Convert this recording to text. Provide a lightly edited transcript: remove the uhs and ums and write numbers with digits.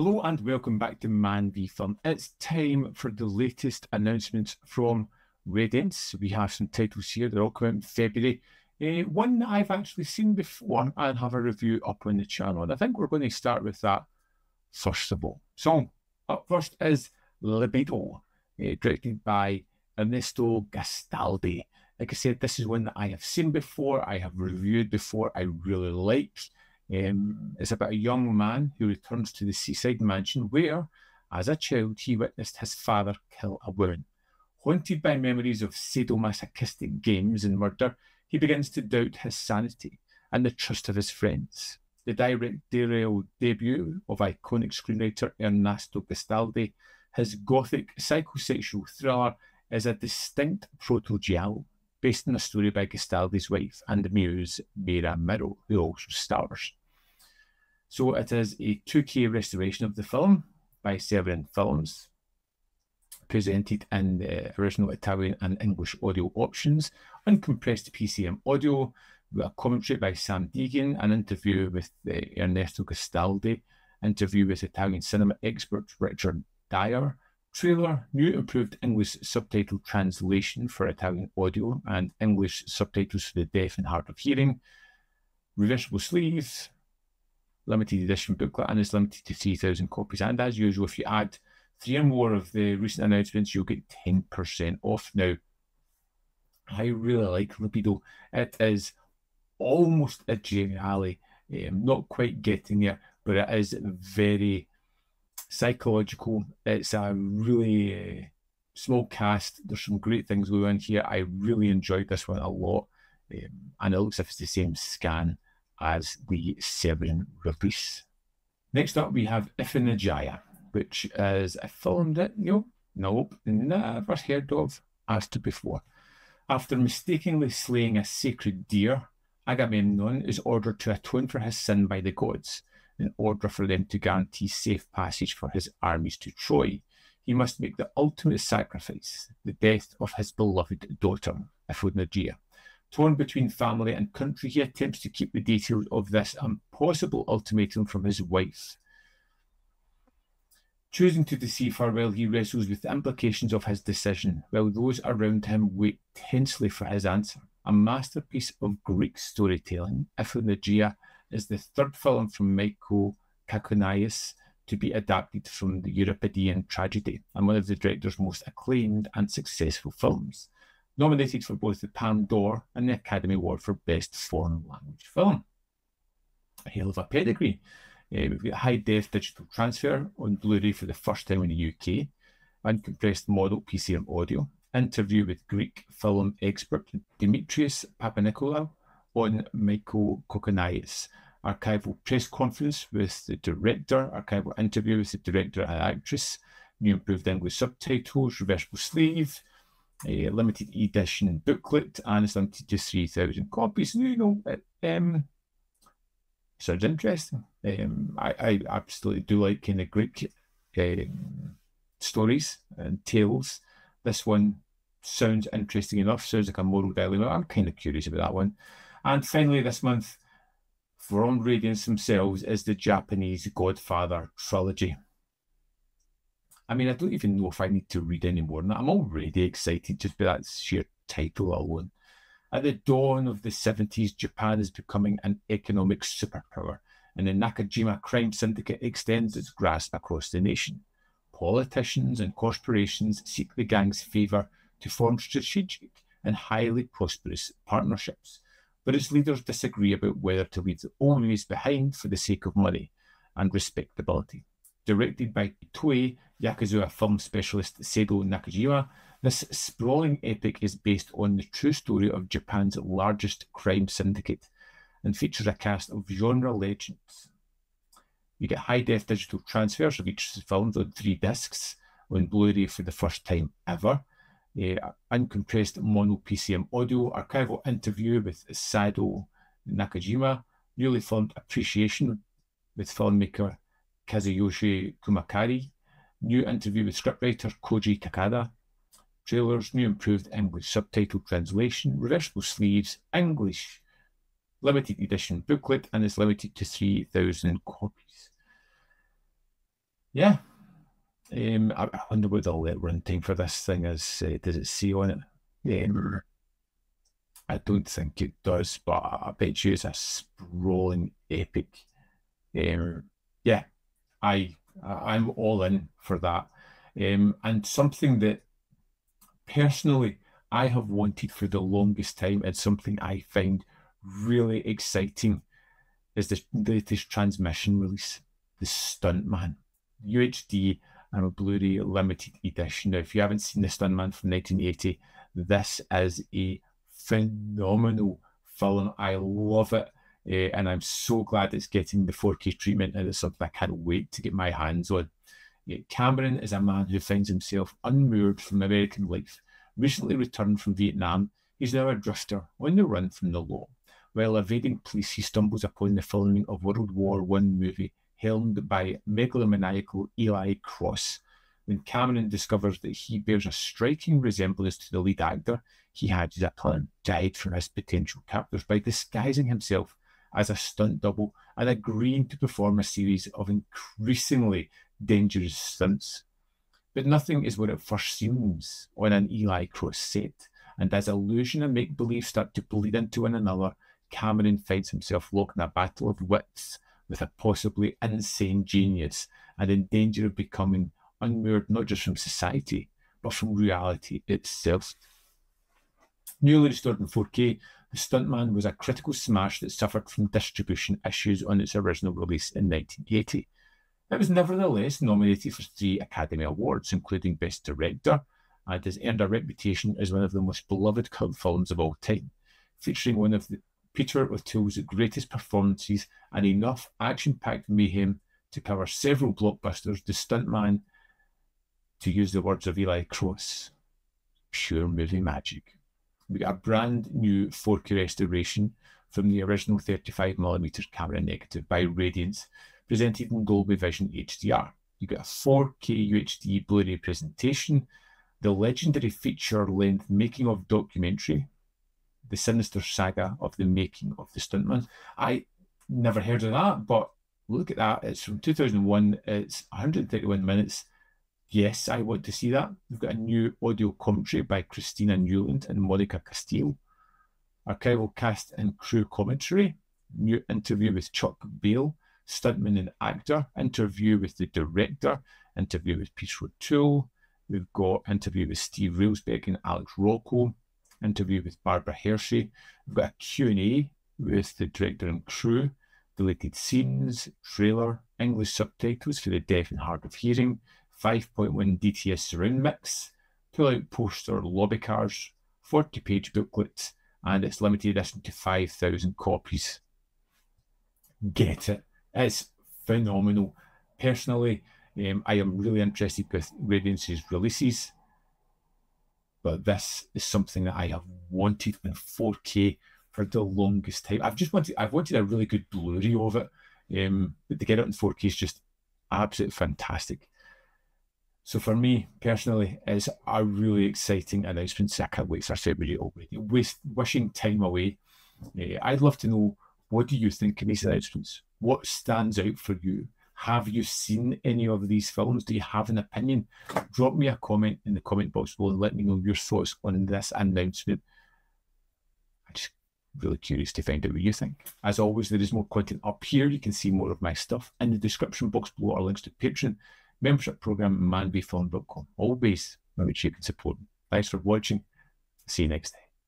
Hello and welcome back to Man v Film. It's time for the latest announcements from Radiance. We have some titles here. They're all coming out in February. One that I've actually seen before and have a review up on the channel. And I think we're going to start with that first of all. So, up first is Labido, directed by Ernesto Gastaldi. Like I said, this is one that I have seen before, I have reviewed before, I really like. It's about a young man who returns to the seaside mansion where, as a child, he witnessed his father kill a woman. Haunted by memories of sadomasochistic games and murder, he begins to doubt his sanity and the trust of his friends. The directorial debut of iconic screenwriter Ernesto Gastaldi, his gothic psychosexual thriller is a distinct proto-giallo based on a story by Gastaldi's wife and muse, Mira Miro, who also stars. So it is a 2K restoration of the film by Radiance Films, presented in the original Italian and English audio options, uncompressed PCM audio, with a commentary by Sam Deegan, an interview with Ernesto Gastaldi, interview with Italian cinema expert Richard Dyer, trailer, new improved English subtitle translation for Italian audio and English subtitles for the deaf and hard of hearing, reversible sleeves, limited edition booklet, and it's limited to 3,000 copies. And as usual, if you add 3 or more of the recent announcements, you'll get 10% off. Now, I really like Labido. It is almost a giallo, not quite getting there, but it is very psychological. It's a really small cast. There's some great things going on here. I really enjoyed this one a lot, and it looks as if it's the same scan as the Severin release. Next up, we have Iphigenia, which is a film that nope, never heard of as to before. After mistakenly slaying a sacred deer, Agamemnon is ordered to atone for his sin by the gods. In order for them to guarantee safe passage for his armies to Troy, he must make the ultimate sacrifice, the death of his beloved daughter, Iphigenia. Torn between family and country, he attempts to keep the details of this impossible ultimatum from his wife. Choosing to deceive her while he wrestles with the implications of his decision, while those around him wait tensely for his answer. A masterpiece of Greek storytelling, Iphigenia is the third film from Michael Kakonaias to be adapted from the Euripidean tragedy, and one of the director's most acclaimed and successful films. Nominated for both the Palme d'Or and the Academy Award for Best Foreign Language Film. A hell of a pedigree. We've got high-def digital transfer on Blu-ray for the first time in the UK, uncompressed model PCM audio, interview with Greek film expert Dimitrios Papanikolaou on Michael Kakonaias, archival press conference with the director, archival interview with the director and actress, new improved English subtitles, reversible sleeve, a limited edition booklet, and it's limited to 3,000 copies. Sounds interesting. I absolutely do like kind of Greek stories and tales. This one sounds interesting enough, sounds like a moral dilemma. I'm kind of curious about that one. And finally, this month, from Radiance themselves, is the Japanese Godfather Trilogy. I mean, I don't even know if I need to read any more than that. I'm already excited just by that sheer title alone. At the dawn of the 70s, Japan is becoming an economic superpower, and the Nakajima crime syndicate extends its grasp across the nation. Politicians and corporations seek the gang's favour to form strategic and highly prosperous partnerships, but its leaders disagree about whether to leave the owners behind for the sake of money and respectability. Directed by Toei yakuza film specialist Seido Nakajima, this sprawling epic is based on the true story of Japan's largest crime syndicate and features a cast of genre legends. You get high-def digital transfers of each of the films on 3 discs on Blu-ray for the first time ever, uncompressed mono PCM audio, archival interview with Seido Nakajima, newly filmed appreciation with filmmaker Kazuyoshi Kumakari, new interview with scriptwriter Koji Takada, trailers, new improved English subtitle translation, reversible sleeves, English limited edition booklet, and is limited to 3,000 copies. yeah, I wonder what the runtime for this thing is. Does it say on it? I don't think it does, but I bet you it's a sprawling epic. Yeah, I'm all in for that. And something that personally I have wanted for the longest time, and something I find really exciting, is this latest transmission release, the Stunt Man, UHD and a Blu-ray limited edition. Now, if you haven't seen the Stunt Man from 1980, this is a phenomenal film. I love it. And I'm so glad it's getting the 4K treatment, and it's something I can't wait to get my hands on. Cameron is a man who finds himself unmoored from American life. Recently returned from Vietnam, he's now a drifter on the run from the law. While evading police, he stumbles upon the filming of World War I movie helmed by megalomaniacal Eli Cross. When Cameron discovers that he bears a striking resemblance to the lead actor, he hatches a plan to hide from his potential captors by disguising himself as a stunt double and agreeing to perform a series of increasingly dangerous stunts. But nothing is what it first seems on an Eli Cross set, and as illusion and make-believe start to bleed into one another, Cameron finds himself locked in a battle of wits with a possibly insane genius and in danger of becoming unmoored not just from society, but from reality itself. Newly restored in 4K, The Stuntman was a critical smash that suffered from distribution issues on its original release in 1980. It was nevertheless nominated for 3 Academy Awards, including Best Director, and has earned a reputation as one of the most beloved cult films of all time, featuring one of Peter O'Toole's greatest performances and enough action-packed mayhem to cover several blockbusters. The Stuntman, to use the words of Eli Cross, pure movie magic. We got a brand new 4K restoration from the original 35mm camera negative by Radiance, presented in Dolby Vision HDR. You get a 4K UHD Blu-ray presentation, the legendary feature-length making-of documentary, the sinister saga of the making of the Stuntman. I never heard of that, but look at that. It's from 2001. It's 131 minutes. Yes, I want to see that. We've got a new audio commentary by Christina Newland and Monica Castile. Archival cast and crew commentary. New interview with Chuck Bale, stuntman and actor. Interview with the director. Interview with Peter O'Toole. We've got interview with Steve Railsbeck and Alex Rocco. Interview with Barbara Hershey. We've got a Q&A with the director and crew. Deleted scenes, trailer, English subtitles for the deaf and hard of hearing. 5.1 DTS surround mix, pull-out poster lobby cards, 40-page booklets, and it's limited edition to 5,000 copies. Get it. It's phenomenal. Personally, I am really interested with Radiance's releases, but this is something that I have wanted in 4K for the longest time. I've wanted a really good Blu-ray of it, but to get it in 4K is just absolutely fantastic. So for me, personally, it's a really exciting announcement. So I can't wait for February already. Wishing time away. I'd love to know, what do you think of these announcements? What stands out for you? Have you seen any of these films? Do you have an opinion? Drop me a comment in the comment box below and let me know your thoughts on this announcement. I'm just really curious to find out what you think. As always, there is more content up here. You can see more of my stuff. In the description box below are links to Patreon, membership program, manbyfilm.com. Always, which you can support me. Thanks for watching. See you next time.